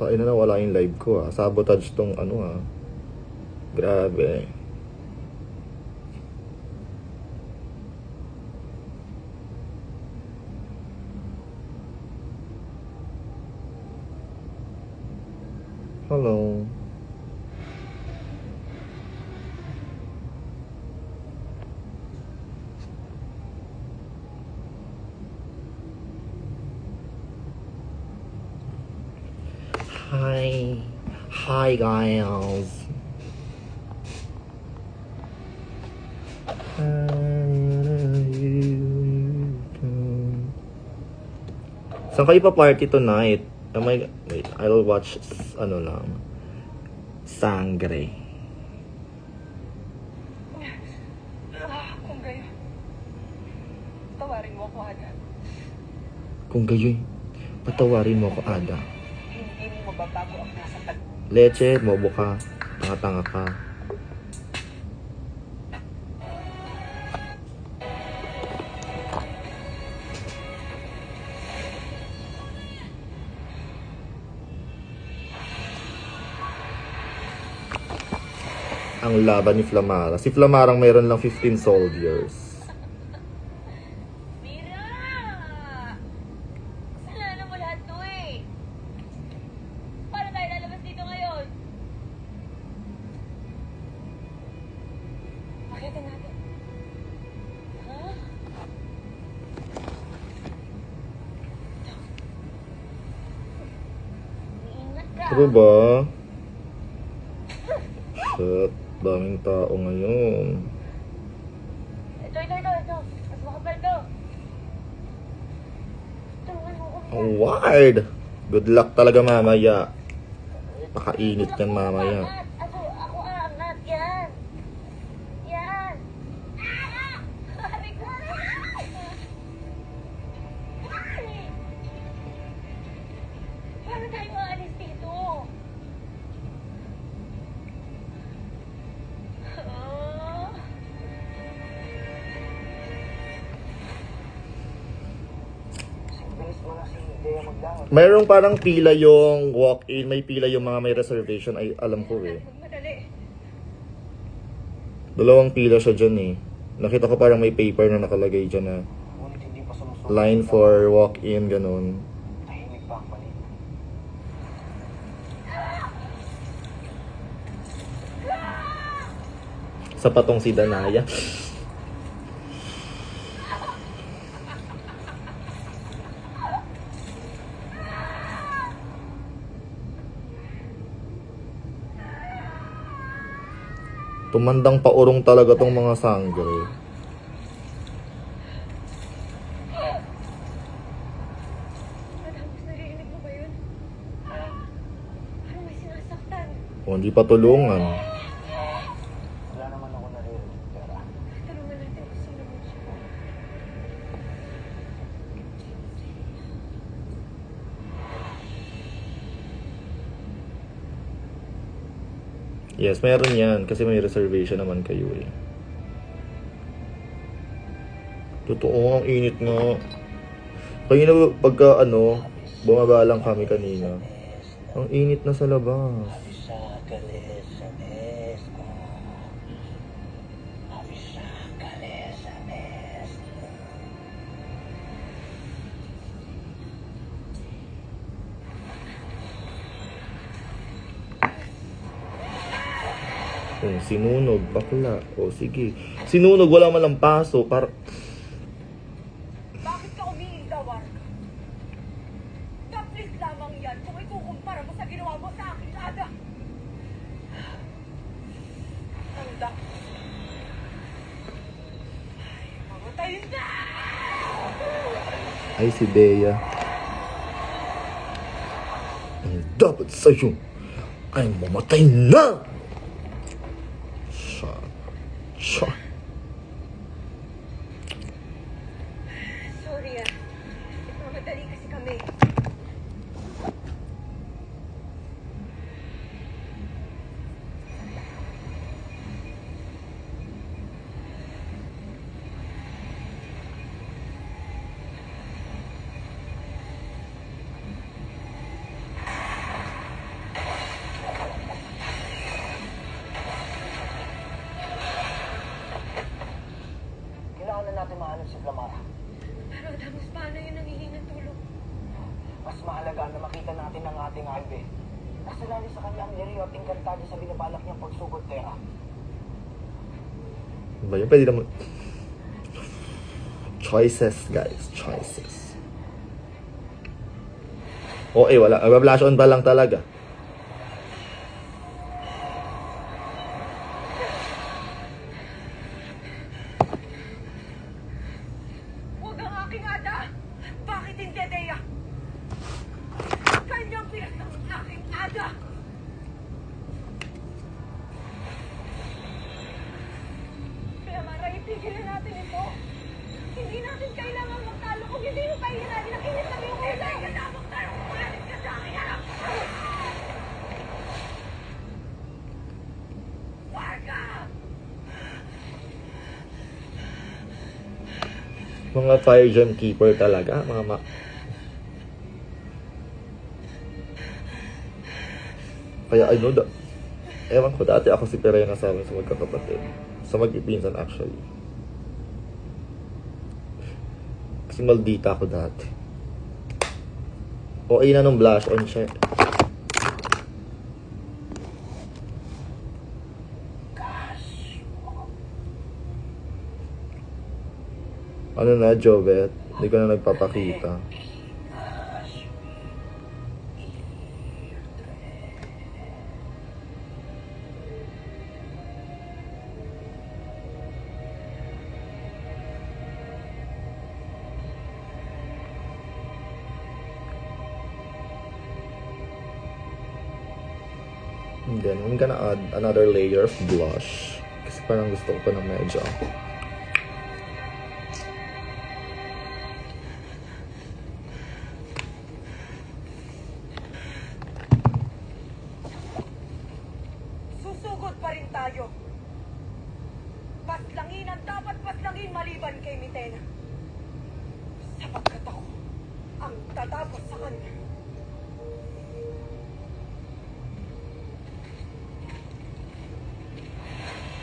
Tain na wala yung live ko ah. Sabotage tong ano ah. Grabe. Hello. Hi. Hi guys. Saan kayo pa party tonight? Wait, I'll watch ano lang. Sangre. Kung gayon, tawarin mo ako agad. Kung gayon, patawarin mo ako, Ada. Hindi mo mababago ang nasa tag... Leche, bobo ka. Tanga-tanga ka. Ang laban ni Flamara. Si Flamarang mayroon lang 15 soldiers. Mira! Kasalanan mo lahat to eh. Paano tayo lalabas dito ngayon? Pakitin natin. Ha? Ingat ka. Ano ba? Shit, daming tao ngayon. Ito. Mas makapal to. Tulungan mo ko. Ang wide! Good luck talaga mamaya. Pakainit yan mamaya. Ako aangat. Yan. Yan. Hari ko. Paano tayo maalis dito? Mayroong parang pila yung walk-in, may pila yung mga may reservation, ay alam ko eh. Madali. Dalawang pila siya dyan eh. Nakita ko parang may paper na nakalagay dyan na line for walk-in, ganun. Sa patong si Danaya. Tumandang paurong talaga tong mga sangre. Matapos narinig mo ba yun? Parang may sinasaktan. O, hindi pa tulungan. Wala naman ako naririnig, Tara. Tulungan natin kung sino mo siya. Yes, meron yan. Kasi may reservation naman kayo eh. Totoo, ang init nga. Kanina pagka bumaba lang kami kanina. Ang init na sa labas. Oh, sinunog, bakla. O sige. Sinunog, wala man lang paso. Bakit ka umiilaw, Arka? Taplis lamang yan kung ikukumpara mo sa ginawa mo sa akin, Ada. Tanda. Ay, mamatay na! Ay, si Bea. Ang dapat sa'yo ay mamatay na! Shot. Sorry mamadali kasi kami. si Flamara. Pero tapos paano yung nanghihingi ng tulong? Mas mahalaga na makita natin ang ating Albe. Nasalali sa kanya ang Nereo at Encantado sa binabalak niyang pagsugod Terra. Ba yun? Pwede naman. Choices, guys. Choices. Okay, wala. Flash on pa lang talaga. Huwag ang aking ada! Bakit hindi, Dea? Kanyang pinas ang aking ada! Kaya Mara, itigil na natin ito. Hindi natin kailangan magtalo kung hindi mo tayo natin nakinis ng iyong ulo. Hindi ka na magtalo kung malit ka sa akin, anak! Warga! Mga fire gem keeper talaga. Mga Kaya ano, ewan ko, dati ako si Perena sa amin sa magkakapatid. Sa mag-ipinsan actually. Kasi maldita ako dati. O na nung blush on siya. Ano na, Jovet? Hindi ko na nagpapakita. And then, I'm gonna add another layer of blush. Kasi parang gusto ko pa ng medyo. Susugod pa rin tayo. Paslangin ang dapat paslangin maliban kay Mitena. Sapagkat ako ang tatapos sa kanya.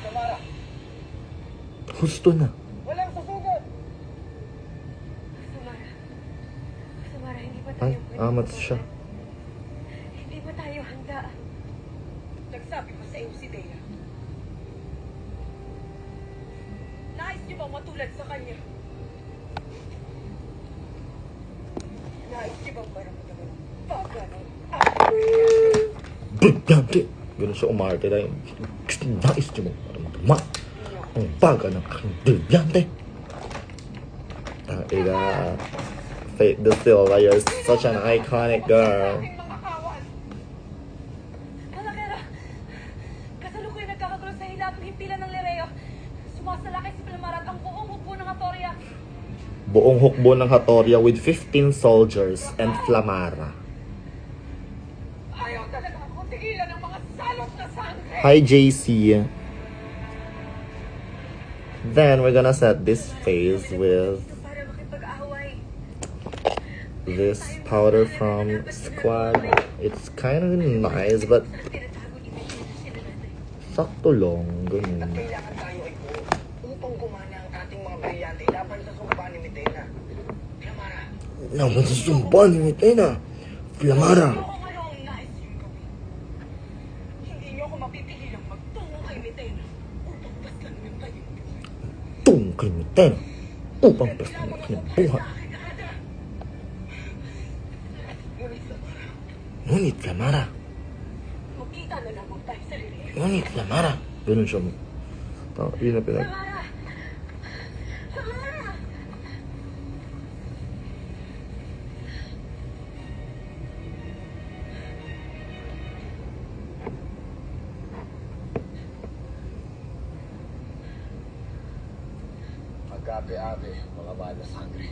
Flamara, Gusto na. walang susugod! Samara. Samara, hindi pa Ay, tayo pwede amat sumunod. siya. Hindi pa tayo handa. Nagsabi ko sa iyo si Dea. Nais niyo bang matulad sa kanya? Nais niyo bang maramdaman ang baga ng Brilyante! Ganun siya umarte na yun. Nais niyo mo. Maramdaman. Ang baga ng aking brilyante. Ida. Fate the Silva, you're such an iconic girl. aking mga kawan? Malakera, kasalukuyan nagkakagulo sa hilagang himpilan ng Lereo. Sumasalakay si Flamara at ang buong hukbo ng Atoria. Buong hukbo ng Hatoria with 15 soldiers and Flamara. Ayaw talaga akong tigilan ng mga salot na sangre. Hi, JC. Then we're gonna set this phase with Para makipag-away. this powder from Squad. It's kind of nice, but Tinatago ni Mitena sila natin. sakto lang. Ganun. Kailangan tayo ay buo upang gumana ang ating mga brilyante laban sa sumpa ni Mitena. Flamara, Naman sa sumpa ni Mitena. Flamara. Kung ano ang nais niyong gawin. Hindi niyo ako mapipigilang magtungo kay Mitena upang paslangin ang kanyang buhay. Tung kay Mitena. Upang pasanin ang kanyang buhay. Ngunit Flamara. Magkita na lang tayo sa Lereo. Ngunit Flamara. Ganun siya. Yun na pinag... Samara! Samara! agape-ape, mga mahal na sangre.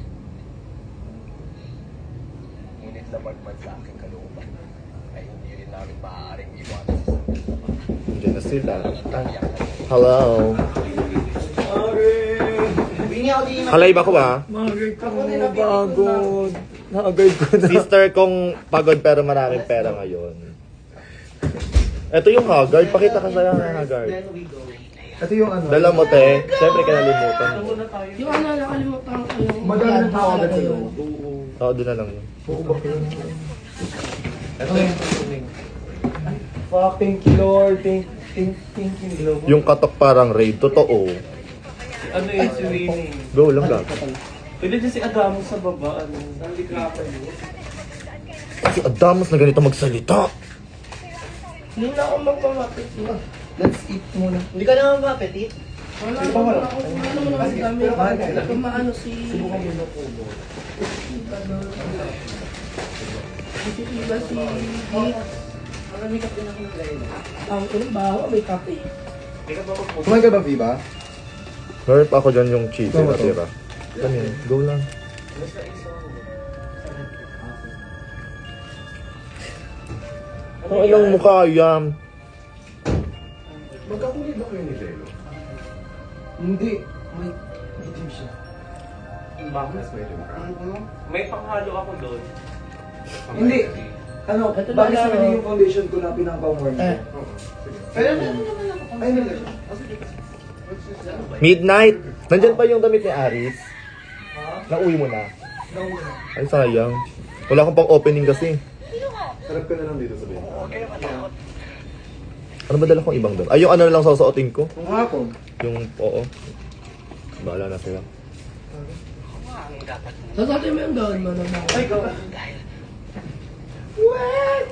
Ngunit lamang man sa aking kalooban, ay hindi rin namin maaaring iwanan sa sangre. Diyan na sila. Hello. Halay ba ko ba? Magay ko, pagod. Nakagay ko na. Sister kong pagod pero maraming pera ngayon. Ito yung Haggard. Pakita ka sa Haggard. Ito yung ano. Dala mo, te. Siyempre, kinalimutan. Yung ano, nakalimutan ko yung... Magkano pa agad talaga sa'yo? yun. Oo, doon na lang yun. Fuck, thank you Lord. Thank you Lord. Yung katok parang raid. Totoo. Ano yun si Winnie? Go lang ka. Pwede din si Adamo sa baba. Ano? Hindi ka pa yun. Si Adamus na ganito magsalita. Hindi na ako magpamapit. Let's eat muna. Hindi ka naman mapetit? Wala Sige pa, wala. ako. Ano mo naman kami. Pero kain ka lang. Kung maano si... Subukan mo yung kubo. Si Iba si... Ang unang bawa, may kape. Kumain ka ba, Viva? Meron pa ako dyan yung cheese Go, na go. tira. Ano yun? Go lang. Ang ilang mukha yan. Magkakulid ba kayo ni Velo? Hindi. May itim siya. Bakit? May panghalo ako doon. Hindi. Ano, Ito bakit na sa lang, kanya oh. yung foundation ko na pinaka-warm ko? Ay, nila siya. Midnight! Nandyan pa yung damit ni Aris. Nauwi mo na. Ay, sayang. Wala akong pang opening kasi. Harap ka na lang dito sabihin. Ano ba dala kong ibang doon? Ay, yung ano na lang susuotin ko? Kung hapon. Yung, oo. Bahala na sila. Sasatin mo yung gawin mo na ba? Ay, go. What?